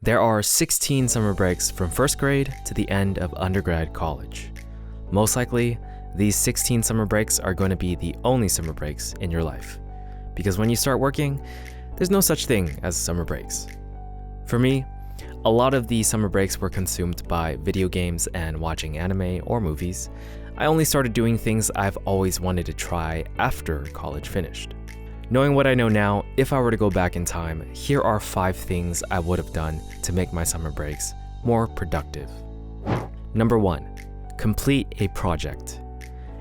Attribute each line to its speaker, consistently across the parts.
Speaker 1: There are 16 summer breaks from first grade to the end of undergrad college. Most likely, these 16 summer breaks are going to be the only summer breaks in your life. Because when you start working, there's no such thing as summer breaks. For me, a lot of these summer breaks were consumed by video games and watching anime or movies. I only started doing things I've always wanted to try after college finished. Knowing what I know now, if I were to go back in time, here are 5 things I would have done to make my summer breaks more productive. Number 1, complete a project.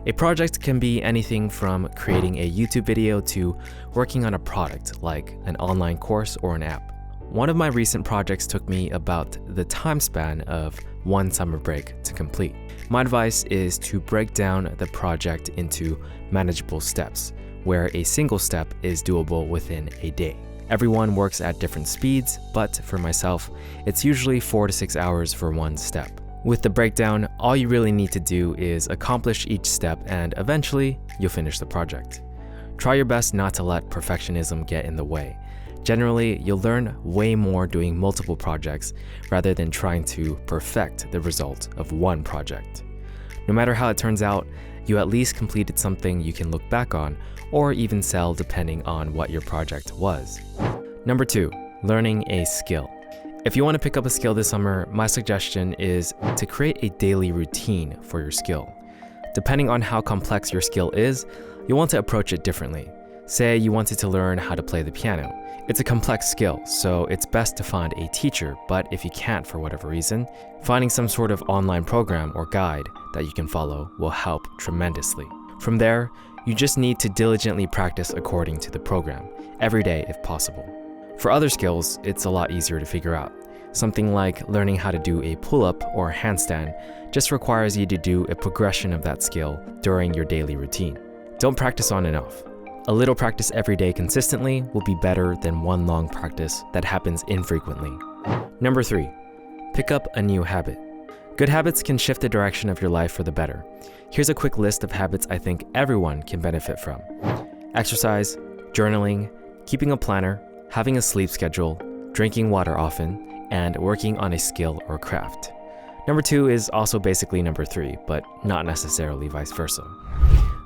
Speaker 1: A project can be anything from creating a YouTube video to working on a product like an online course or an app. One of my recent projects took me about the time span of 1 summer break to complete. My advice is to break down the project into manageable steps, where a single step is doable within a day. Everyone works at different speeds, but for myself, it's usually 4 to 6 hours for 1 step. With the breakdown, all you really need to do is accomplish each step and eventually you'll finish the project. Try your best not to let perfectionism get in the way. Generally, you'll learn way more doing multiple projects rather than trying to perfect the result of 1 project. No matter how it turns out, you at least completed something you can look back on or even sell depending on what your project was. Number 2, learning a skill. If you want to pick up a skill this summer, my suggestion is to create a daily routine for your skill. Depending on how complex your skill is, you'll want to approach it differently. Say you wanted to learn how to play the piano. It's a complex skill, so it's best to find a teacher, but if you can't for whatever reason, finding some sort of online program or guide that you can follow will help tremendously. From there, you just need to diligently practice according to the program, every day if possible. For other skills, it's a lot easier to figure out. Something like learning how to do a pull-up or a handstand just requires you to do a progression of that skill during your daily routine. Don't practice on and off. A little practice every day consistently will be better than 1 long practice that happens infrequently. Number 3, pick up a new habit. Good habits can shift the direction of your life for the better. Here's a quick list of habits I think everyone can benefit from. Exercise, journaling, keeping a planner, having a sleep schedule, drinking water often, and working on a skill or craft. Number 2 is also basically number 3, but not necessarily vice versa.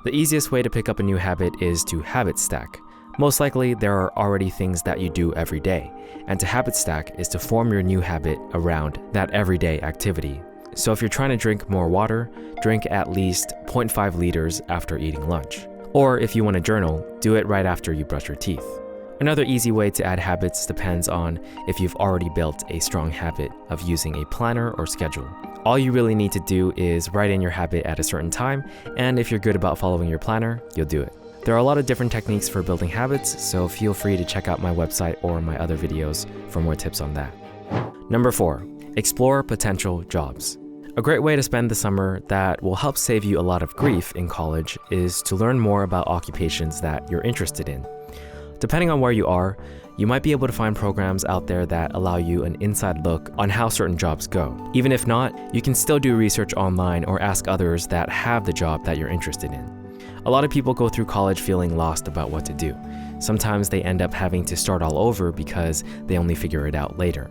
Speaker 1: The easiest way to pick up a new habit is to habit stack. Most likely, there are already things that you do every day, and to habit stack is to form your new habit around that everyday activity. So if you're trying to drink more water, drink at least 0.5 liters after eating lunch. Or if you want to journal, do it right after you brush your teeth. Another easy way to add habits depends on if you've already built a strong habit of using a planner or schedule. All you really need to do is write in your habit at a certain time, and if you're good about following your planner, you'll do it. There are a lot of different techniques for building habits, so feel free to check out my website or my other videos for more tips on that. Number 4, explore potential jobs. A great way to spend the summer that will help save you a lot of grief in college is to learn more about occupations that you're interested in. Depending on where you are, you might be able to find programs out there that allow you an inside look on how certain jobs go. Even if not, you can still do research online or ask others that have the job that you're interested in. A lot of people go through college feeling lost about what to do. Sometimes they end up having to start all over because they only figure it out later.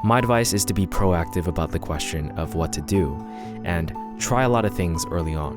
Speaker 1: My advice is to be proactive about the question of what to do and try a lot of things early on.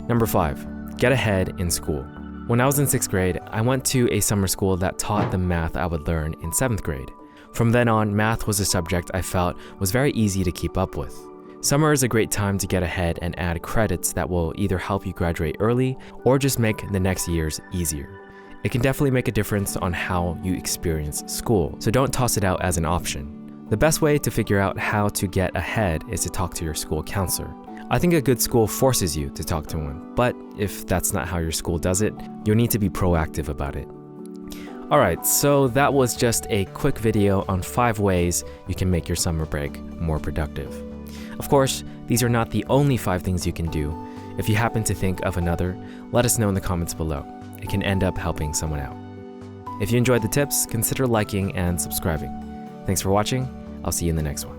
Speaker 1: Number 5, get ahead in school. When I was in 6th grade, I went to a summer school that taught the math I would learn in 7th grade. From then on, math was a subject I felt was very easy to keep up with. Summer is a great time to get ahead and add credits that will either help you graduate early or just make the next years easier. It can definitely make a difference on how you experience school, so don't toss it out as an option. The best way to figure out how to get ahead is to talk to your school counselor. I think a good school forces you to talk to one, but if that's not how your school does it, you'll need to be proactive about it. Alright, so that was just a quick video on 5 ways you can make your summer break more productive. Of course, these are not the only 5 things you can do. If you happen to think of another, let us know in the comments below. It can end up helping someone out. If you enjoyed the tips, consider liking and subscribing. Thanks for watching. I'll see you in the next one.